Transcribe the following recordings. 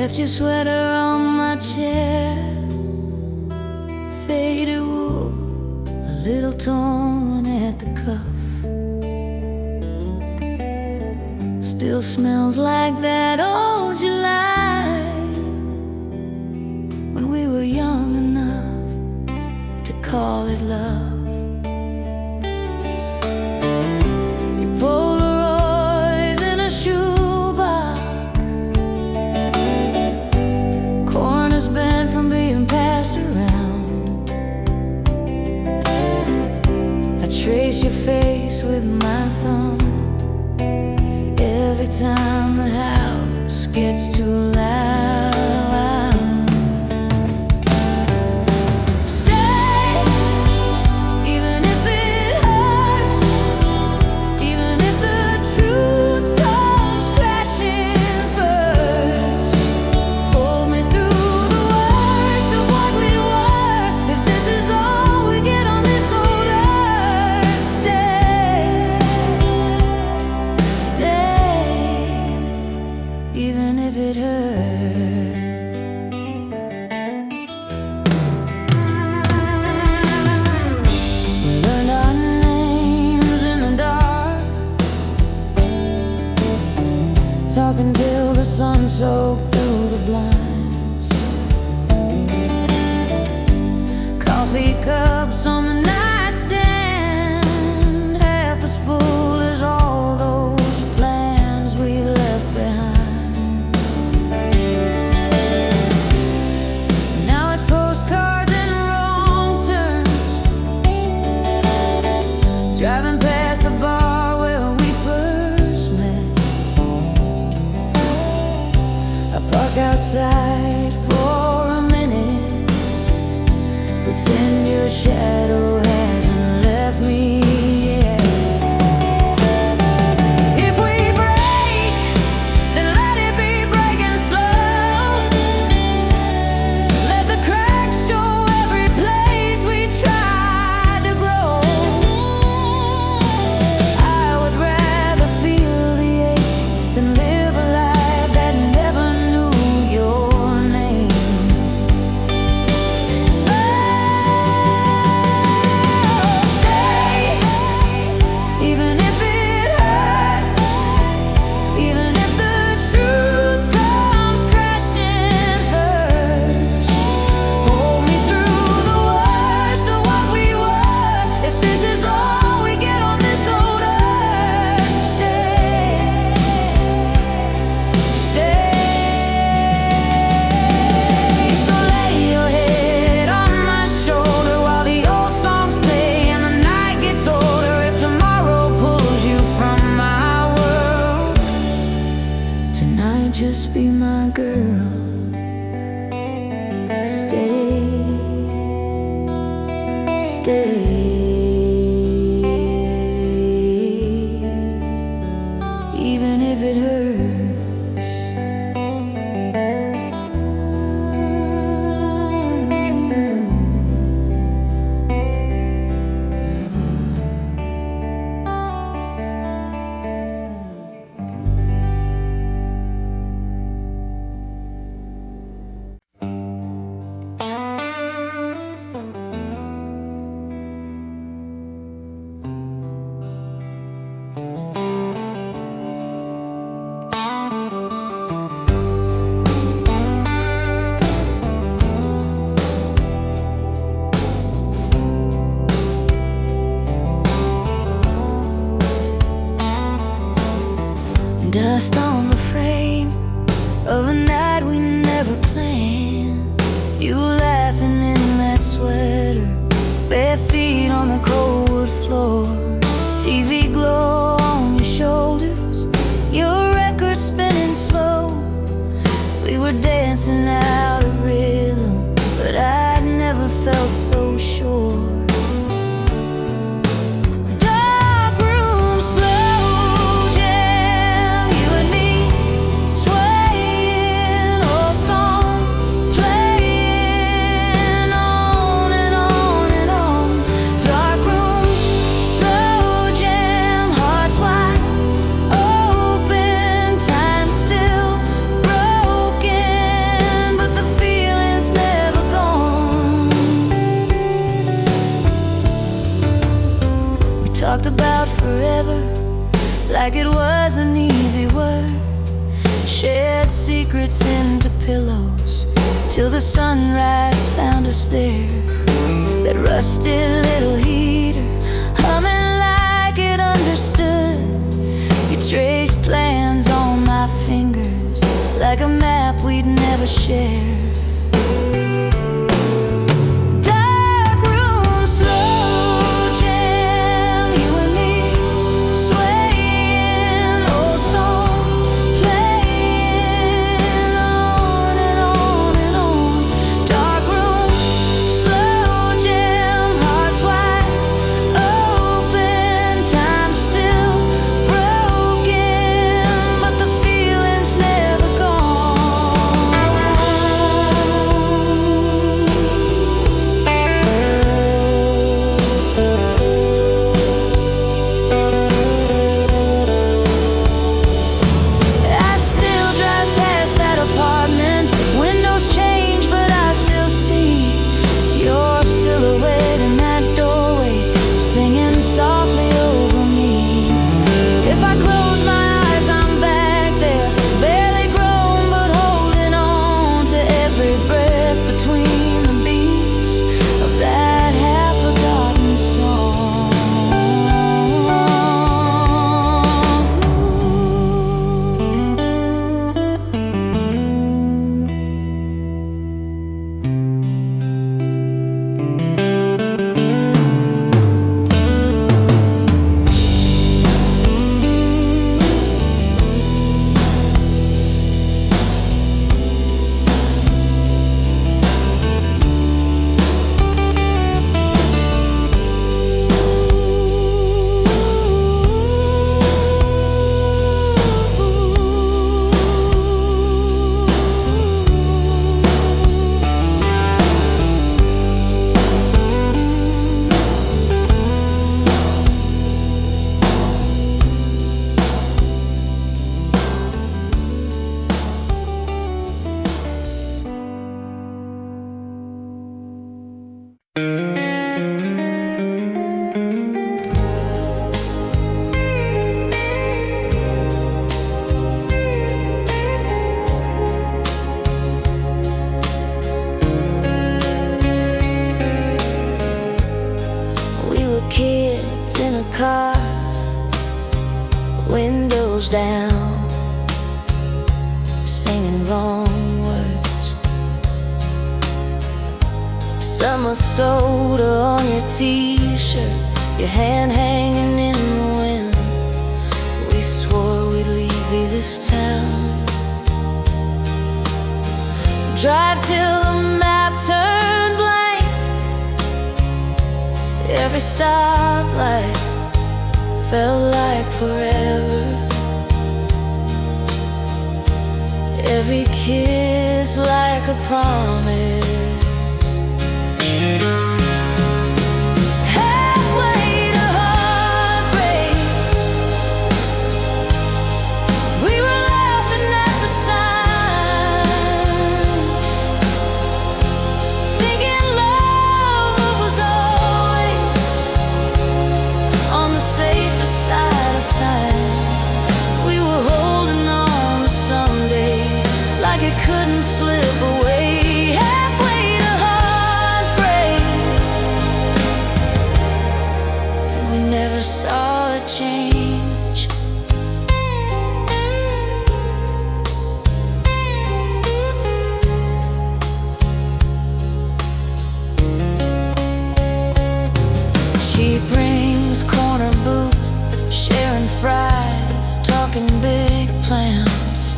Left your sweater on my chair, faded wool, a little torn at the cuff. Still smells like that old July, when we were young enough to call it love. Your Polaroids in a shoebox, corners bent from being passed around. I trace your face with my thumb every time the house gets too loud. Stay, even if it hurts, even if the truth comes crashing first. Hold me through the worst of what we were, if this is all we get on this old earth. Stay, even if it hurts. We learned our names in the dark, talking till the sun soaked through the blinds. Coffee cups on the nightstand, half as full as all those plans we left behind. Now it's postcards and wrong turns, driving past the bar where we first met. I park outside for a minute, pretend your shadow hasn't left me yet. If we break, then let it be breaking slow. Let the cracks show every place we tried to grow. I would rather feel the ache than live a life that never knew your name. Stay, even if it hurts, even if the truth comes crashing first. Hold me through the worst of what we were, if this is all we get on this old earth. Stay, so lay your head on my shoulder while the old songs play and the night gets older. If tomorrow pulls you from my world, tonight just be my girl. Stay, even if it hurts. talked about forever like it was an easy word. Shared secrets into pillows till the sunrise found us there. That rusted little heater humming like it understood. You traced plans on my fingers like a map we'd never share. Car, windows down, singing wrong words. Summer soda on your t-shirt, your hand hanging in the wind. We swore we'd leave this town, drive till the map turned blank. Every stoplight felt like forever. Every kiss like a promise. Halfway to heartbreak, we were laughing at the signs, thinking love was always on the safer side of time. We were holding on to someday like it couldn't slip away. Halfway to heartbreak, and we never saw a change. Cheap rings, corner booth, sharing fries, talking big plans.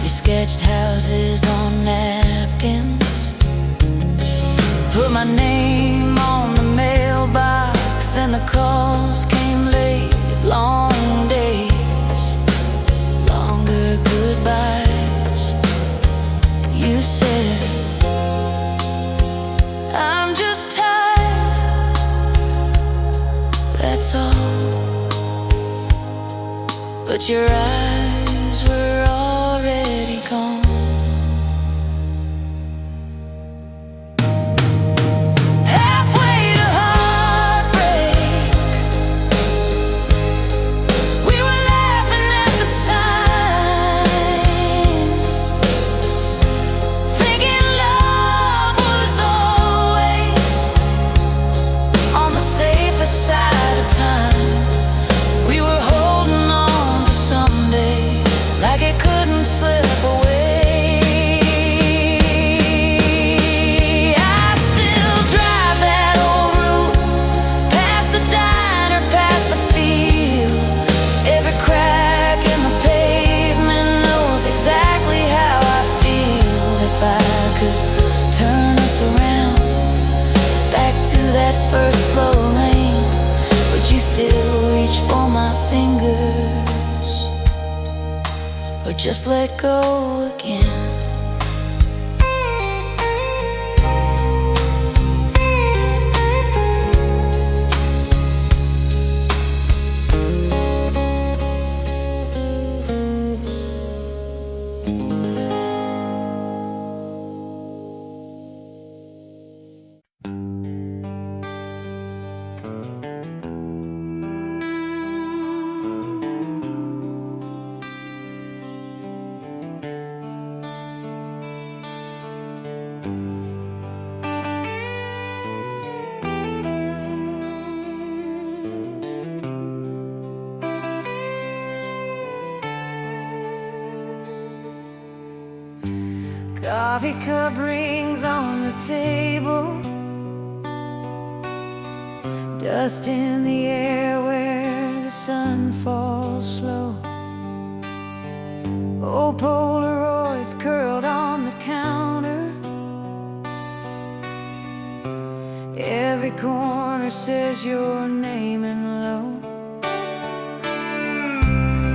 You sketched houses on napkins, put my name on the mailbox. Then the calls came late, long days, longer goodbyes. You said, I'm just tired, that's all. But your eyes were already gone. Halfway to heartbreak, could turn us around back to that first slow lane. Would you still reach for my fingers, or just let go again? Coffee cup rings on the table, dust in the air where the sun falls slow. Old Polaroids curled on the counter, every corner says your name in low.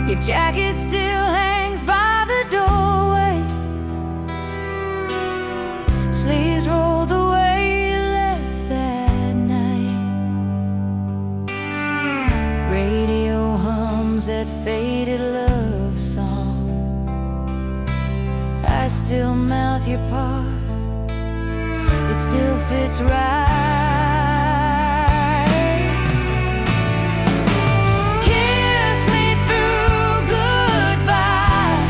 Your jacket still hangs by the doorway, sleeves rolled the way you left that night. Radio hums that faded love song. I still mouth your part, it still fits right. Kiss me through goodbye,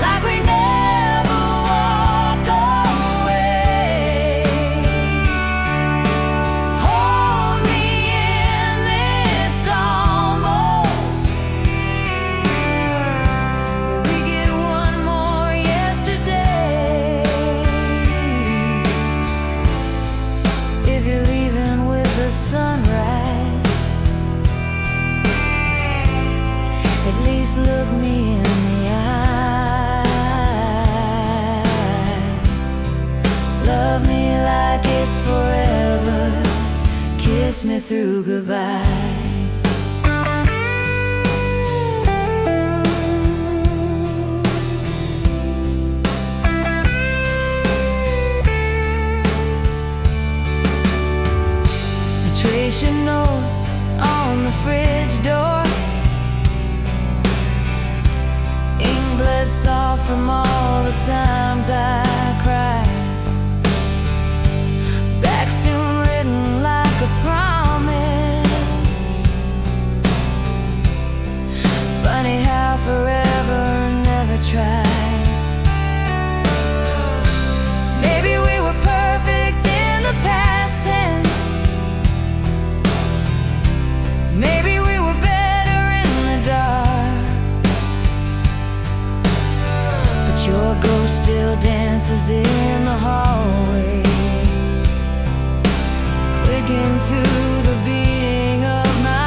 like we never walk away. Hold me in this almost, we get one more yesterday. If you're leaving with the sunrise, at least look me in the eye. Love me like it's forever, kiss me through goodbye. Trace your note on the fridge door, ink bled soft from all the times I cried. Back soon written like a promise. Funny how forever never tried. Maybe we were perfect in the past tense, maybe we were better in the dark, but your ghost still dances in the hallway, clicking to the beating of my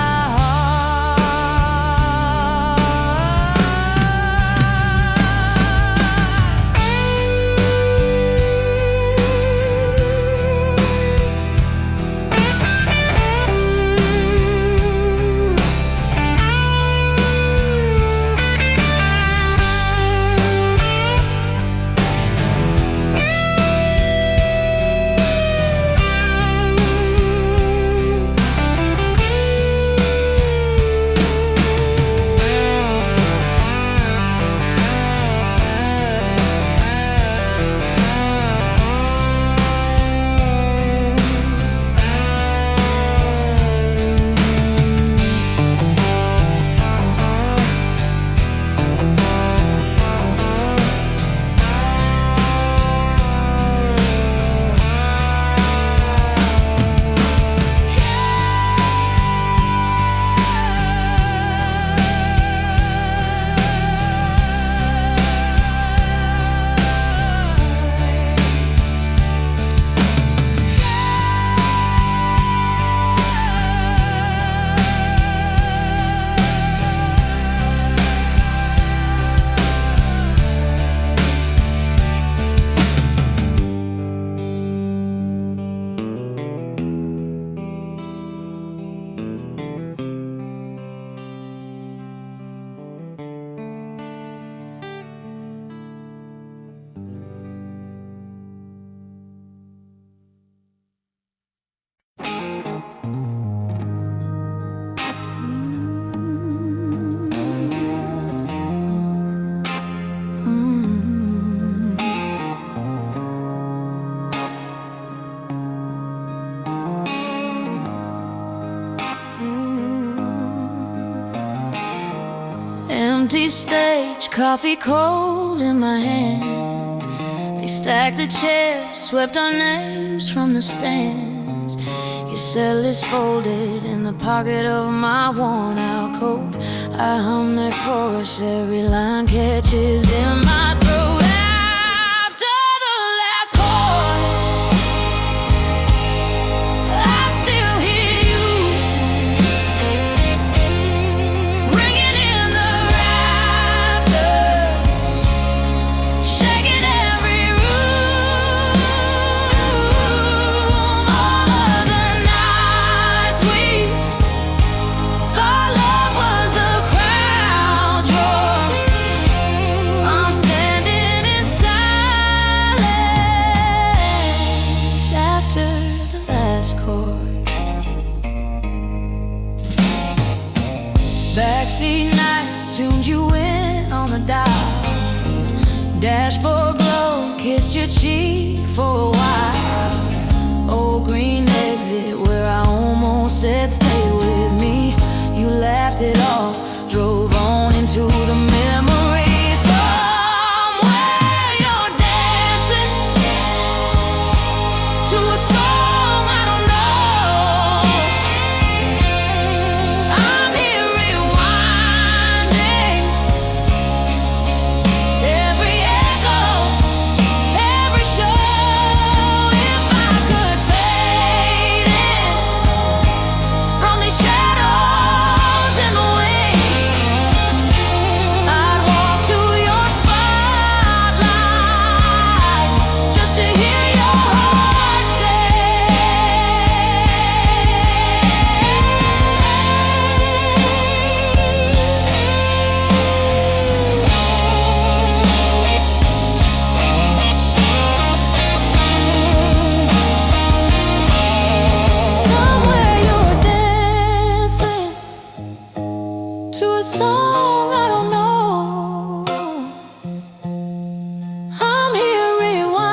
empty stage, coffee cold in my hand. They stacked the chairs, swept our names from the stands. Your cell is folded in the pocket of my worn out coat. I hum that chorus, every line catches in my throat. After the last chord, I still hear you ringing in the rafters, shaking every room. All of the nights we thought love was the crowd's roar. I'm standing in silence after the last chord. Backseat nights tuned you in on the dial. Dashboard glow kissed your cheek for a while. Old green exit where I almost said stay with me. You laughed it off, drove on into the memory. Somewhere you're dancing to a song I don't know. I'm here rewinding every echo, every show. If I could fade in from these shadows and the wings, I'd walk to your spotlight just to hear your heart Somewhere you're dancing to a song I don't know. I'm here rewinding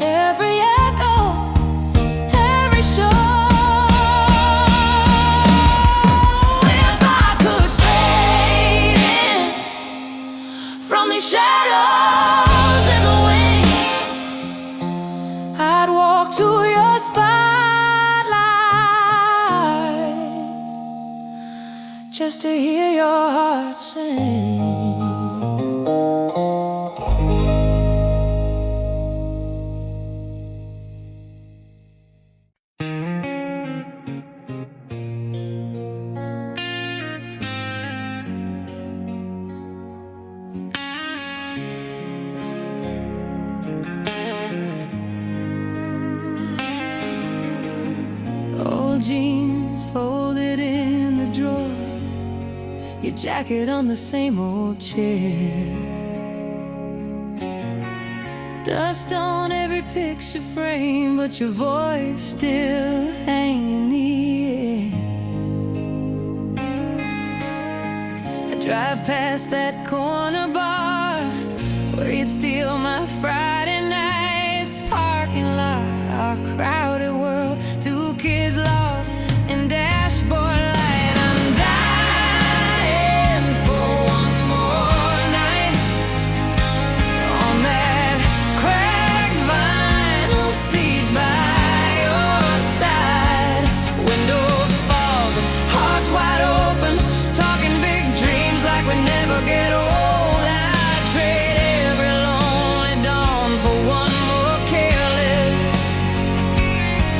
every echo, every show. If I could fade in from these shadows and the wings, I'd walk to your spotlight just to hear your heart sing. Old jeans folded in the drawer, your jacket on the same old chair. Dust on every picture frame, but your voice still hanging in the air. I drive past that corner bar where you'd steal my Friday nights parking lot. Our crowded world, two kids lost in dashboard light. I'm dying for one more night on that cracked vinyl seat by your side. Windows fog, hearts wide open, talking big dreams like we never get old. I'd trade every lonely dawn for one more careless,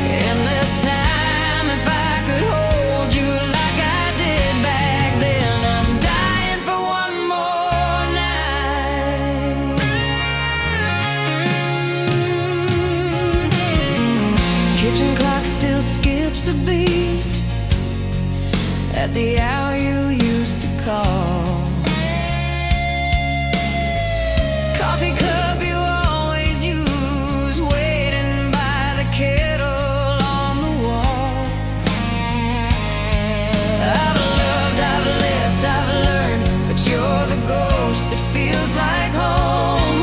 endless time. If I could hold you like I did back then, I'm dying for one more night. Kitchen clock still skips a beat at the hour you used to call. Coffee cup you always use, waiting by the kettle on the wall. I've loved, I've lived, I've learned, but you're the ghost that feels like home.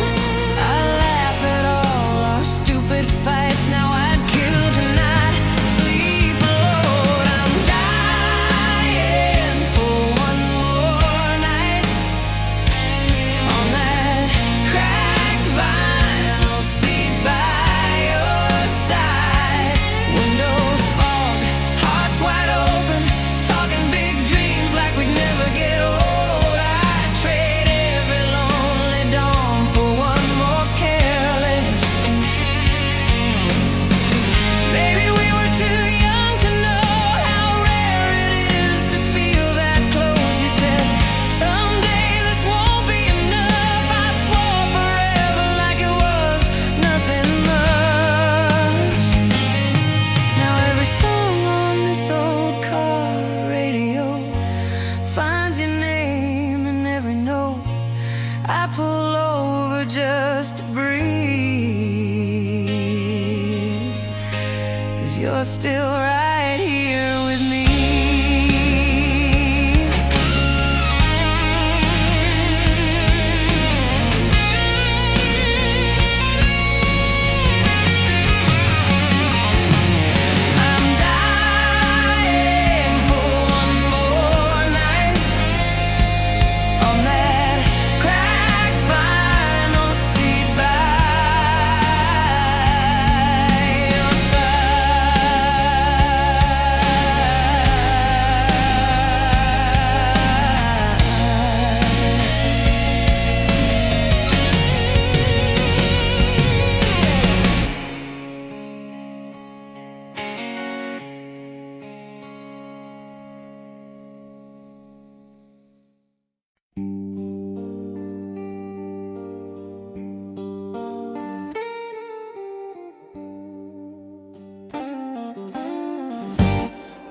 I laugh at all our stupid fights, now I'd kill tonight, sleep alone. I'm dying I pull over just to breathe, 'cause you're still right here with me.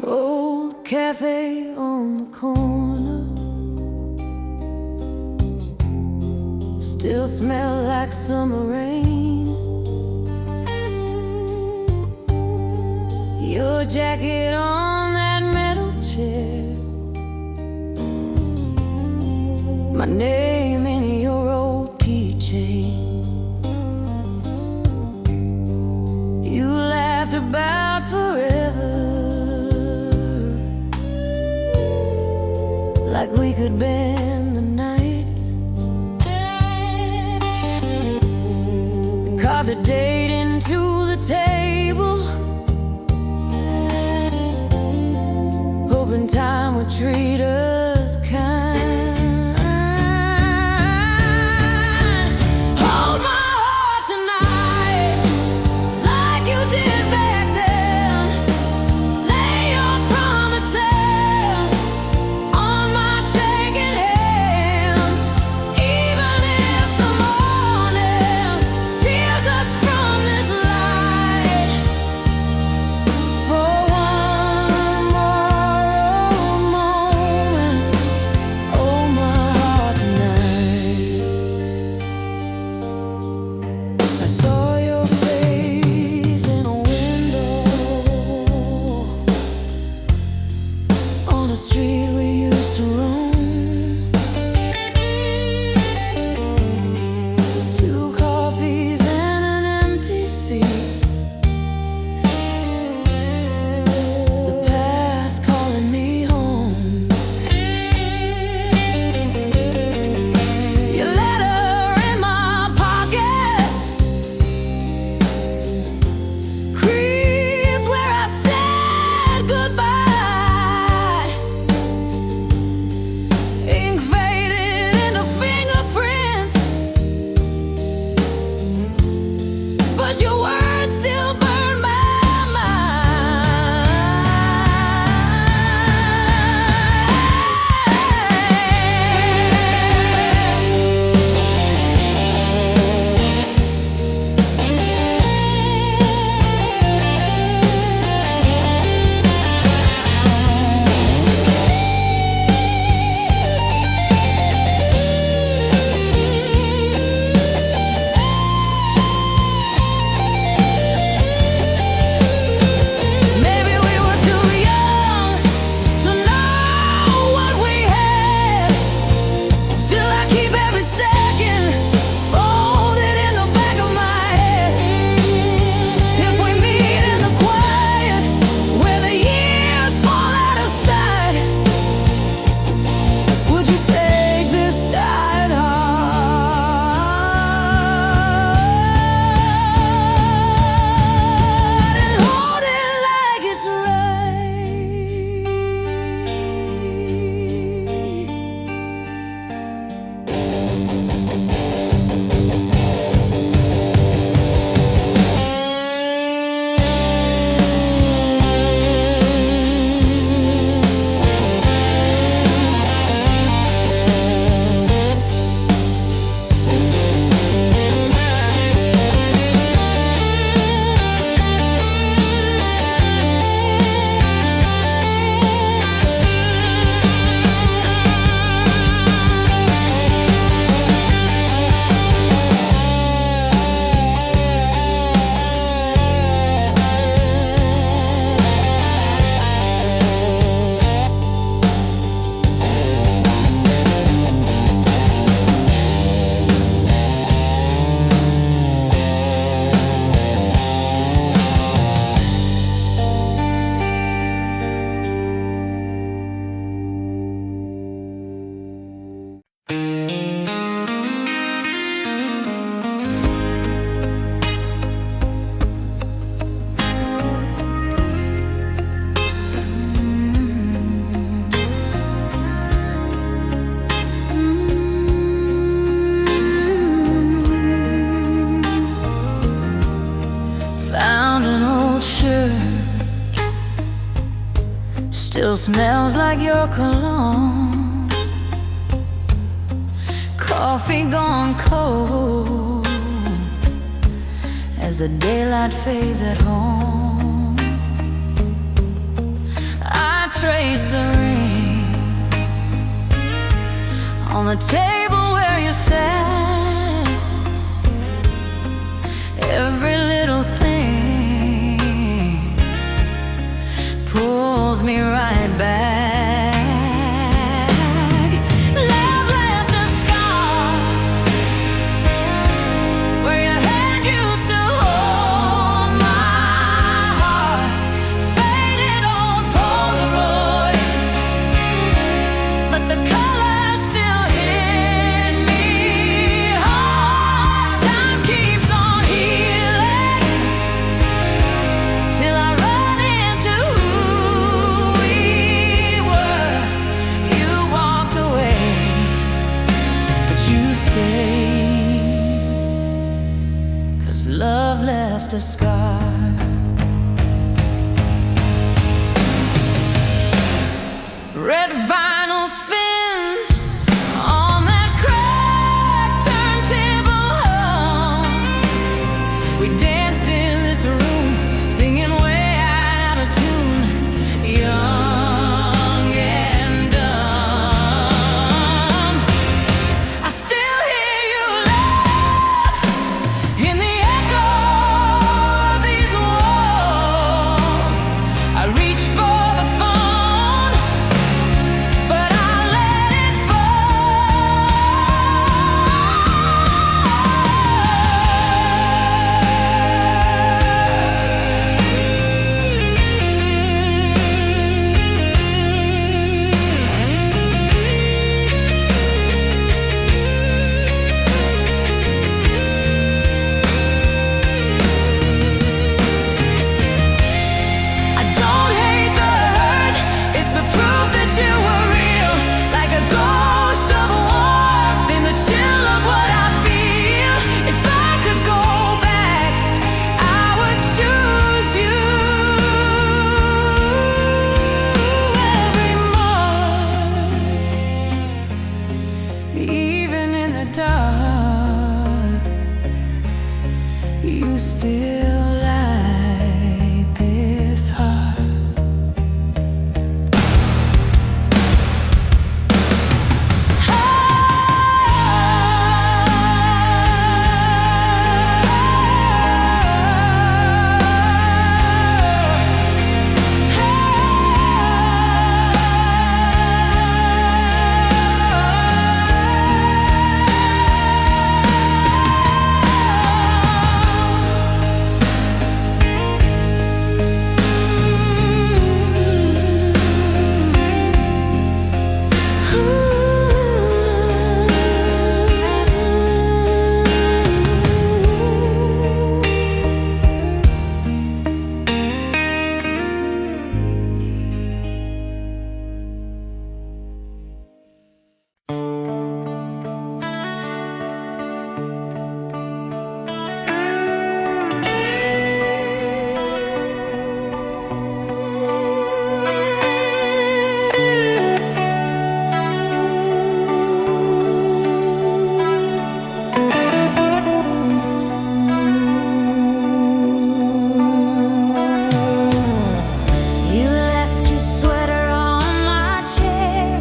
Old cafe on the corner still smell like summer rain. Your jacket on that metal chair, my name in your old keychain. You laughed about forever, like we could bend the night. We carved a date into the table, hoping time would treat us kind. Hold my heart tonight, like you did back then. Lay your promises on my shaking hands. Even if the morning tears us from this light, for one more moment still smells like your cologne. Coffee gone cold as the daylight fades at home. I trace the ring on the table where you sat. Every little thing pulls me right back. Love left a scar where your hand used to hold my heart. Faded old Polaroids, but the color still hit me hard. Time keeps on healing till I run into who we were. You walked away, but you stayed, 'cause love left a scar. Red vinyl spins on that cracked turntable hum. We danced in this room, singing way out of tune, young and dumb. I still hear you laugh in the echo of these walls. I reach for the phone, but I let it I don't hate the hurt, it's the proof that you were real. Like a ghost of warmth in the chill of what I feel. If I could go back, I would choose you. Every morning, even in the dark, you still light this heart. You left your sweater on my chair.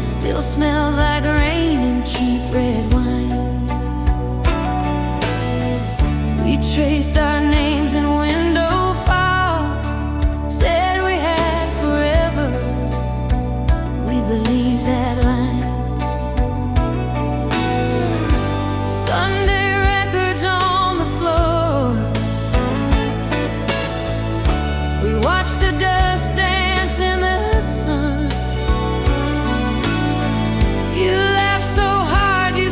Still smells like rain and cheap red wine. We traced our names in window file. Said we had forever. We believed that line. Sunday records on the floor. We watched the dust dance in the sun. You laughed so hard you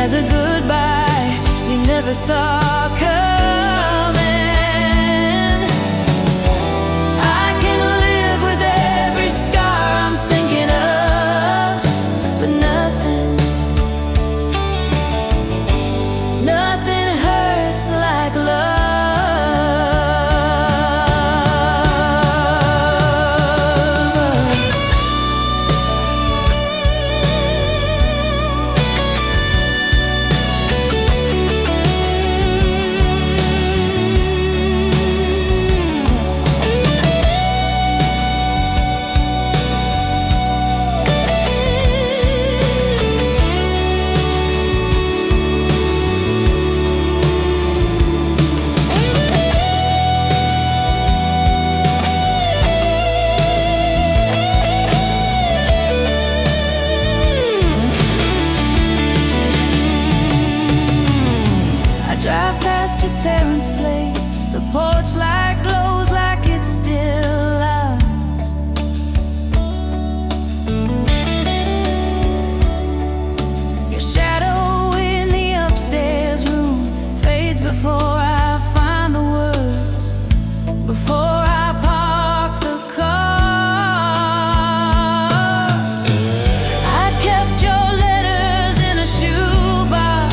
as a goodbye you never saw coming. I can live with every scar I'm thinking of, but nothing hurts like love. Drive past your parents' place, the porch light glows like it's still ours. Your shadow in the upstairs room fades before I find the words, before I park the car. I kept your letters in a shoebox,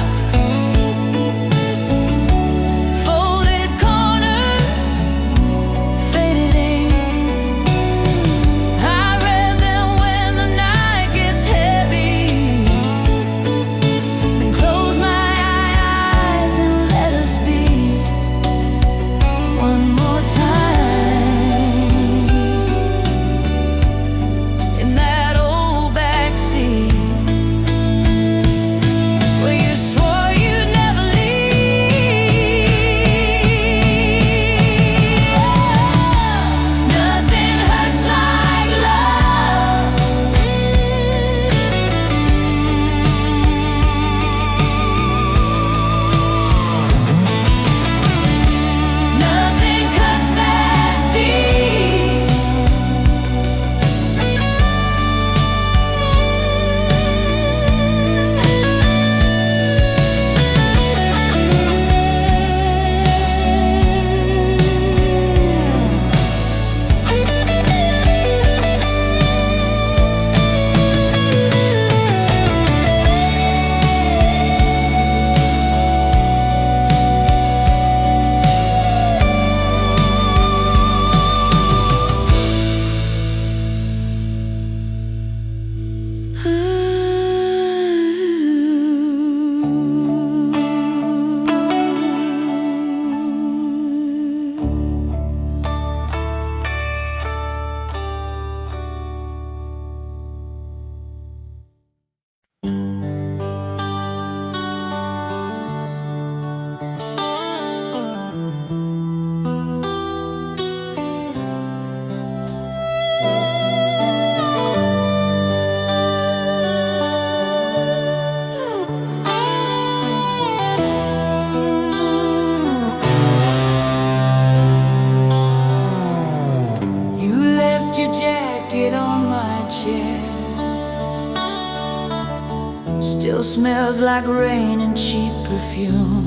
still smells like rain and cheap perfume.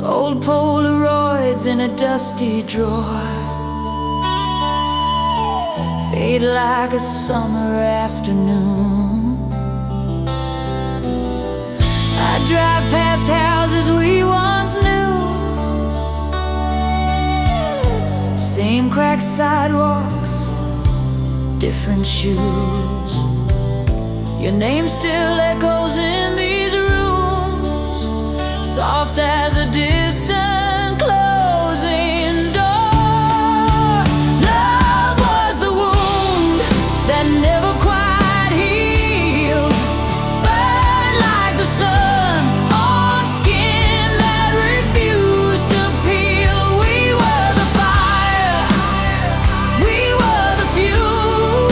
Old Polaroids in a dusty drawer fade like a summer afternoon. I drive past houses we once knew, same cracked sidewalks, different shoes. Your name still echoes in these rooms, soft as a distant closing door. Love was the wound that never quite healed, burned like the sun on skin that refused to peel. We were the fire, we were the fuel.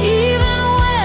Even when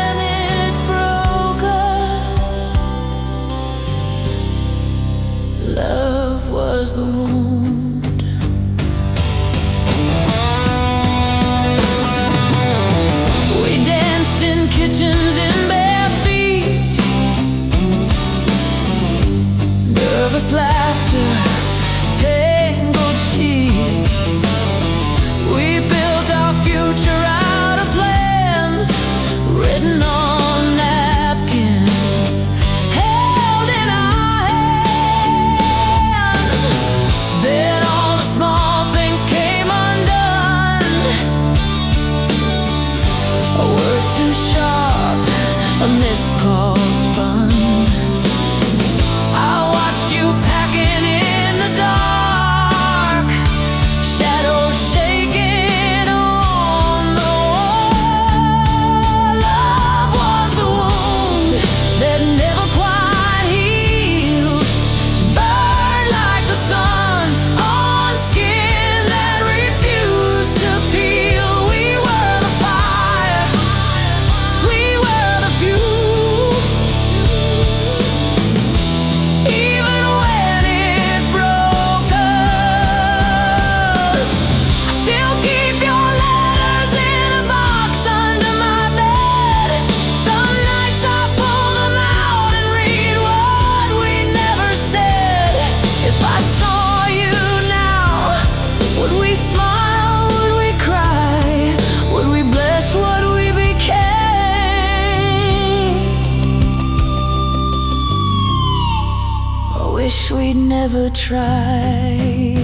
wish we'd never tried.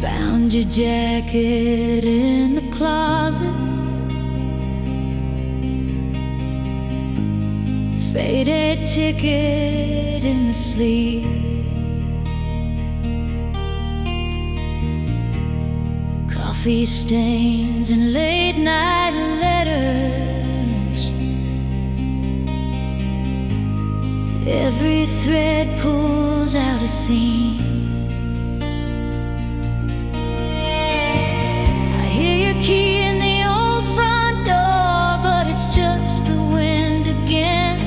Found your jacket in the closet, faded ticket in the sleeve, coffee stains and late night letters. Every thread pulls out a seam. Key in the old front door, but it's just the wind again.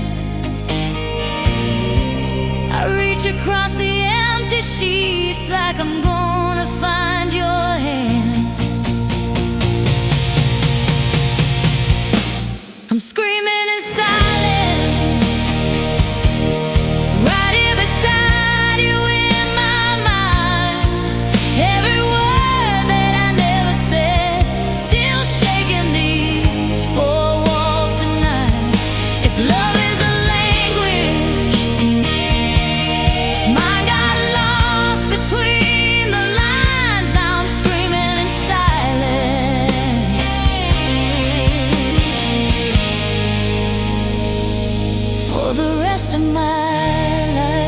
I reach across the empty sheets like I'm gonna find your hand. I'm screaming in silence, right here beside you in my mind. Every word that I never said, still shaking these four walls tonight. If love is a language, mine got lost between the lines. Now I'm screaming in silence. For the rest of my life.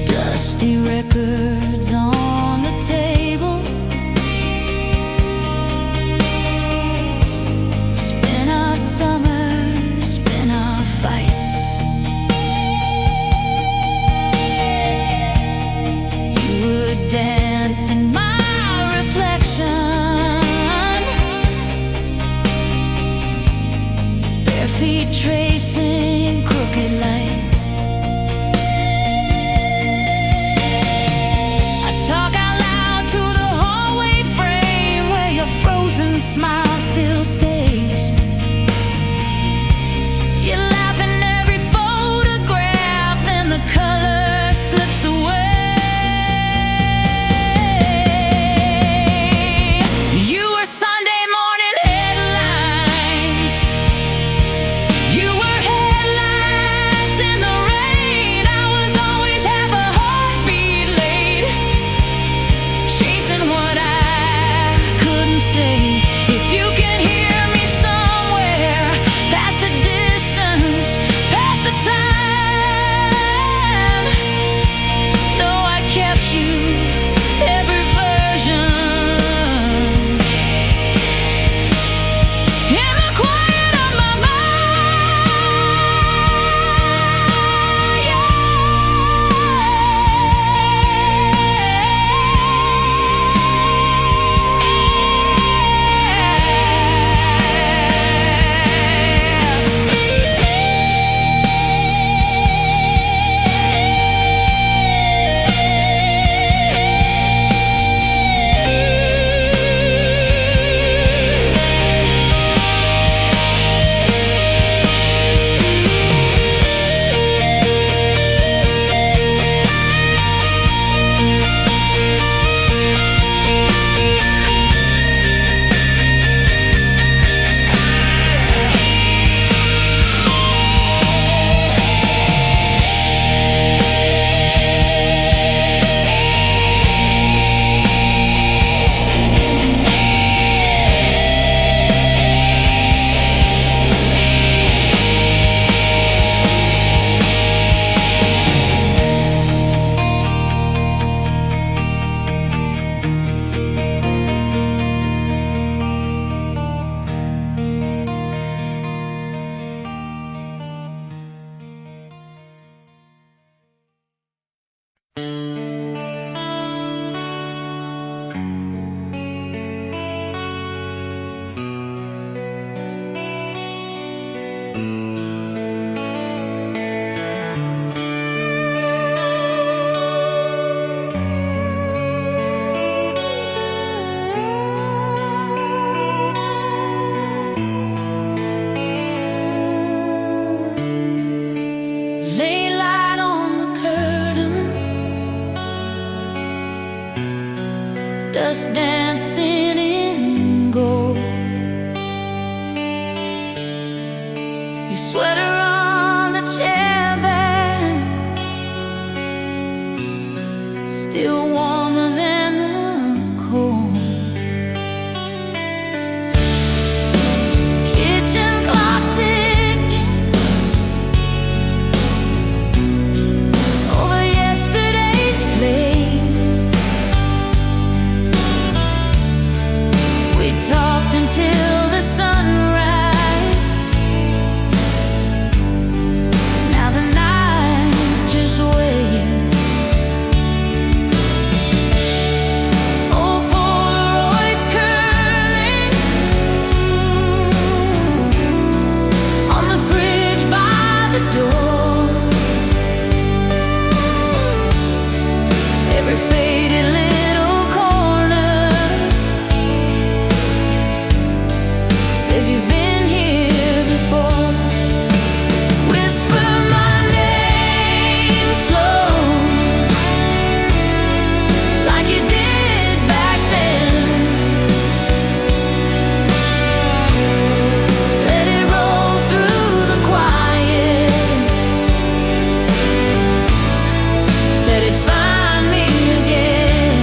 Dusty records on the table, spin our summers, spin our fights. You would dance in my reflection, bare feet tracing crooked light. Lay light on the curtains, dust dancing in gold. Your sweater on the chair back, still warmer than the cold. Kitchen clock ticking over yesterday's plates. We talked until the sunrise. Now the night just waits. Old Polaroids curling on the fridge by the door. Every faded little corner says you've been here before. Whisper my name slow, like you did back then. Let it roll through the quiet. Let it find me again.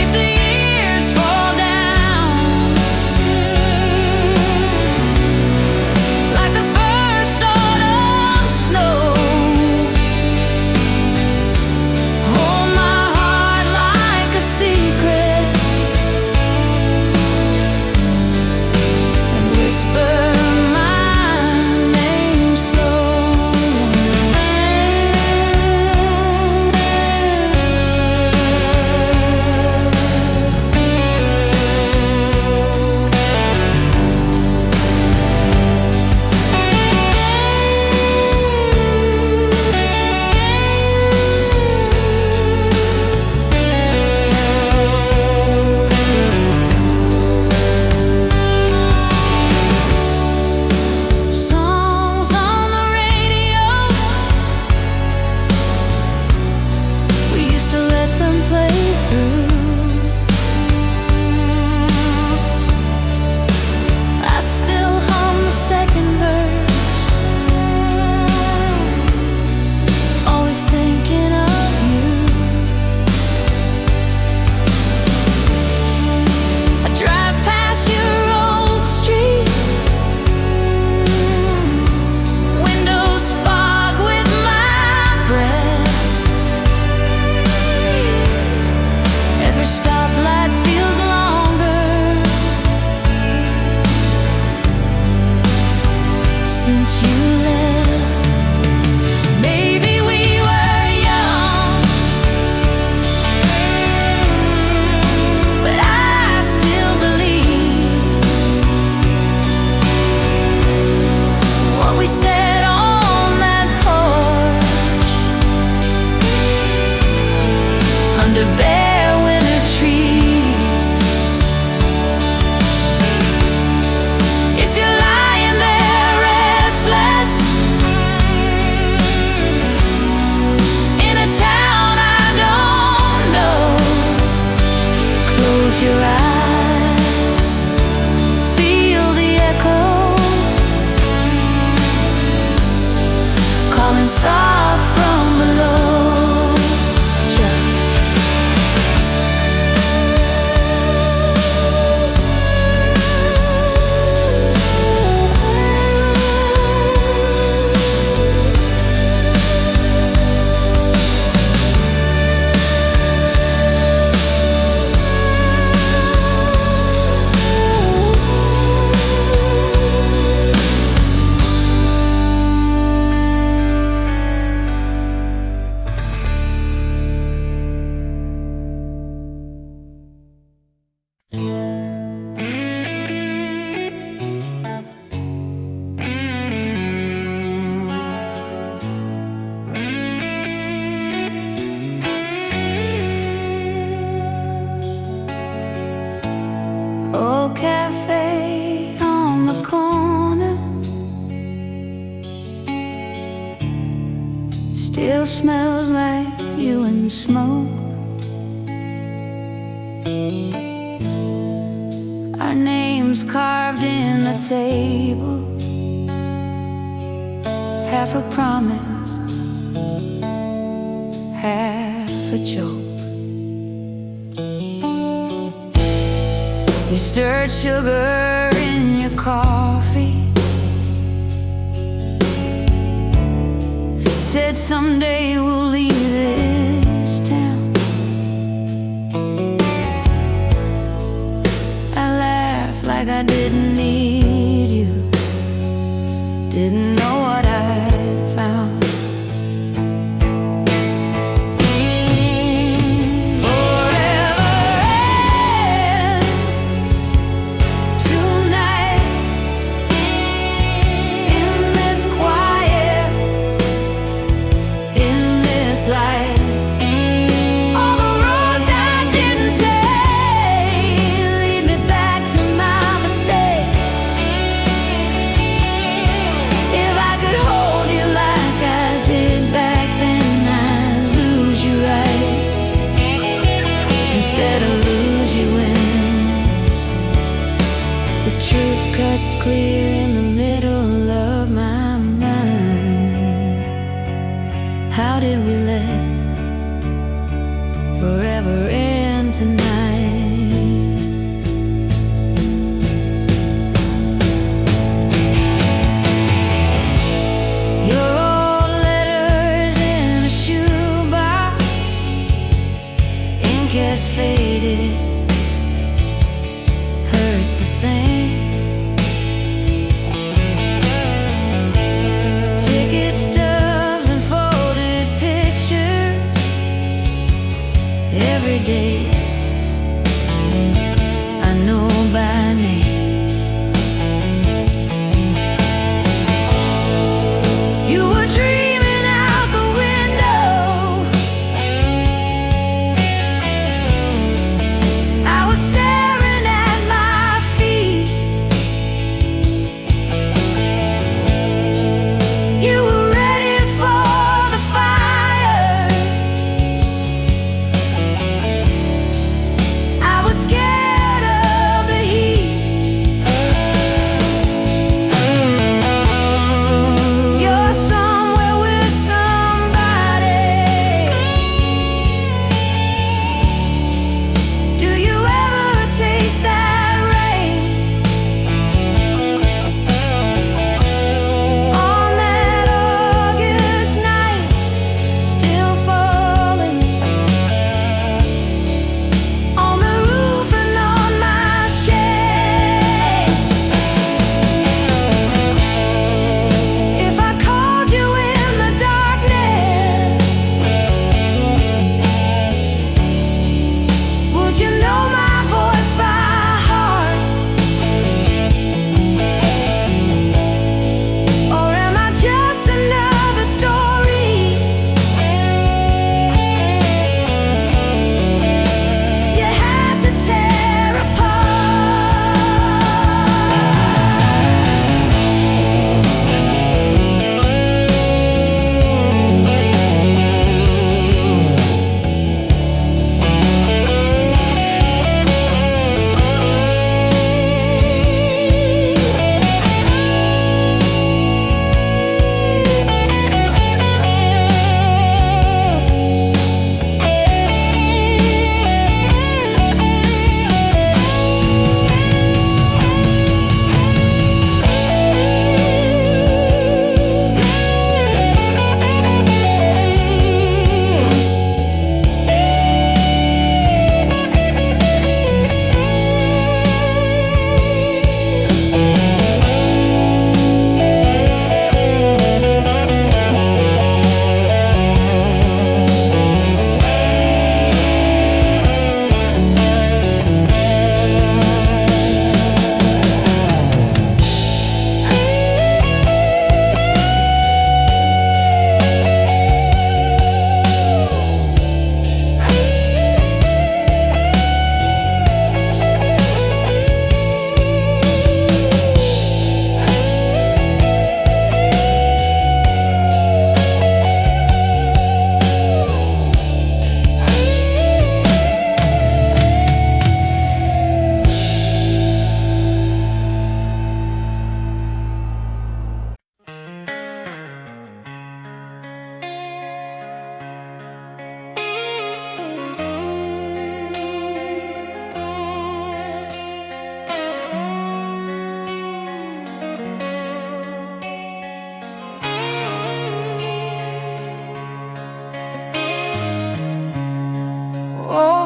If the years fall down like the first autumn snow, hold my heart like a secret and whisper my name slow. Songs on the radio, we used to let them play through. I still hum the second verse, always thinking of you. I drive past your old street, windows fog with my breath. Every stoplight feels longer since you left. Maybe we were young, but I still believe what we said on that porch under bare winter trees. If you're lying there restless in a town I don't know, close your eyes, feel the echo calling soft from below. Just still smells like you and smoke. Our names carved in the table, half a promise, half a joke. You stirred sugar in your coffee, said someday we'll leave this town. I laughed like I didn't need you, didn't know what I found. All the roads I didn't take lead me back to my mistakes. If I could hold you like I did back then, I'd lose you right instead of lose you when the truth cuts clear in the middle of my mind. How did we let forever end tonight? Your old letters in a shoebox, ink has faded, hurts the same. Ticket stubs and folded pictures every day I know by name. You were dreaming out the window,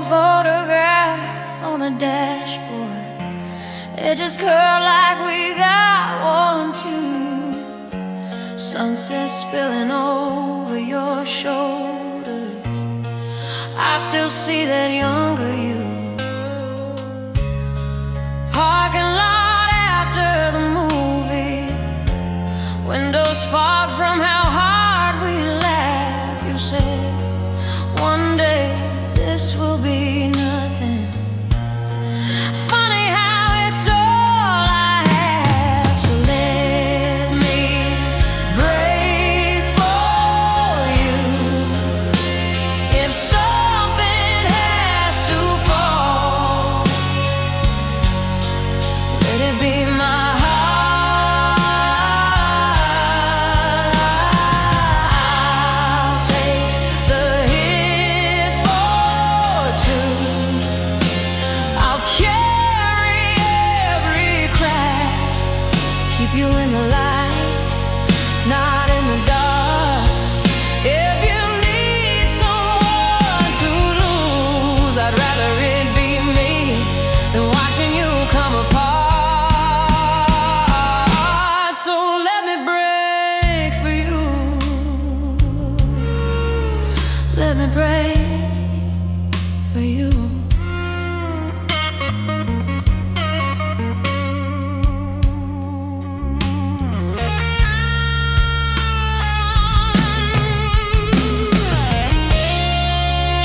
old photograph on the dashboard. It just curled like we got one too. Sunset spilling over your shoulders. I still see that younger you. Parking lot after the movie. Windows fogged from how hard we laughed. You said, one day this will be nothing. Funny how it's all I have. So let me break for you. If something has to fall, let it be my heart. I'll take the hit for two. I'll carry every crack, keep you in the light, not in the dark. If you need someone to lose, I'd rather it be me than watching you come apart. So let me break for you. Let me break for you.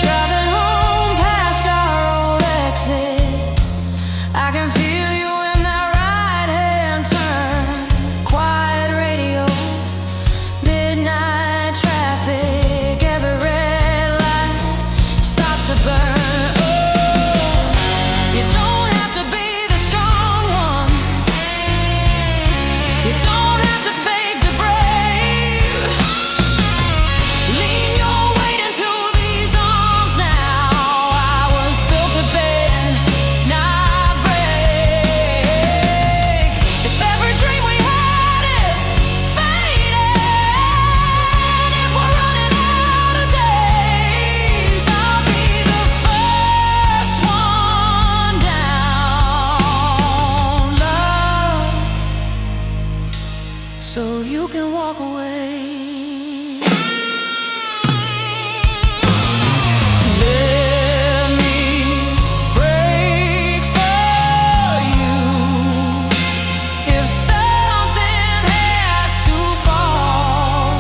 Driving home past our old exit, I can feel you in that right-hand turn. Quiet radio, midnight traffic, every red light starts to burn. Oh, you don't have to be the strong one. You don't have to fake the brave. Lean your weight into these arms now. I was built to bend, not break. If every dream we had is fading, if we're running out of days, I'll be the first one down, love, so you can walk away. Let me break for you. If something has to fall,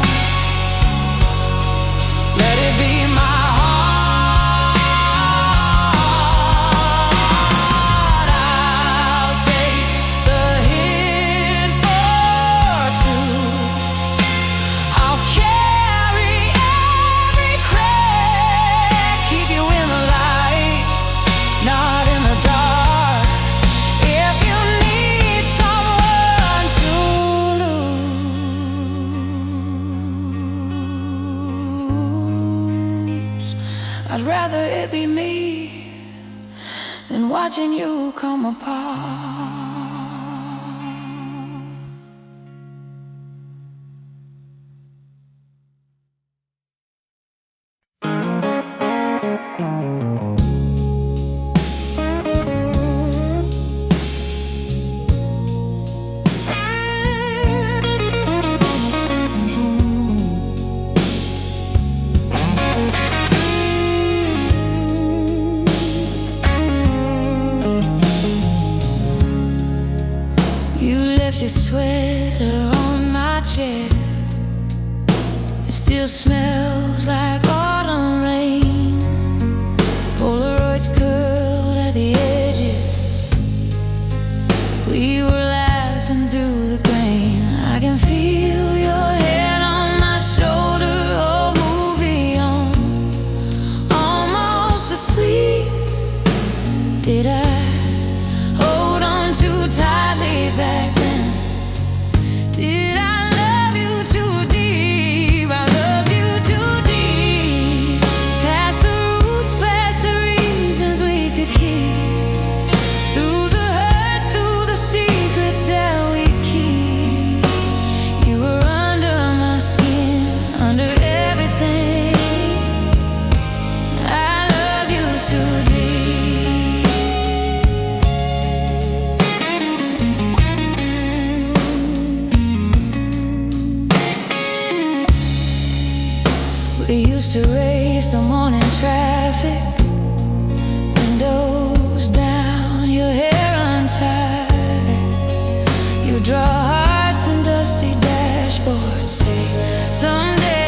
let it be my heart. I'll take the hit for two. I'll carry every crack, keep you in the light, not in the dark. If you need someone to lose, I'd rather it be me than watching you come apart. You left your sweater on my chair. It still smells like autumn rain. Polaroids curled at the edges. We were laughing through the grain. I can feel your head on my shoulder. Old movie on, almost asleep. Did I hold on too tightly back then? Did I love you too deep? I loved you too deep. We used to race the morning traffic, windows down, your hair untied. You draw hearts and dusty dashboards, say someday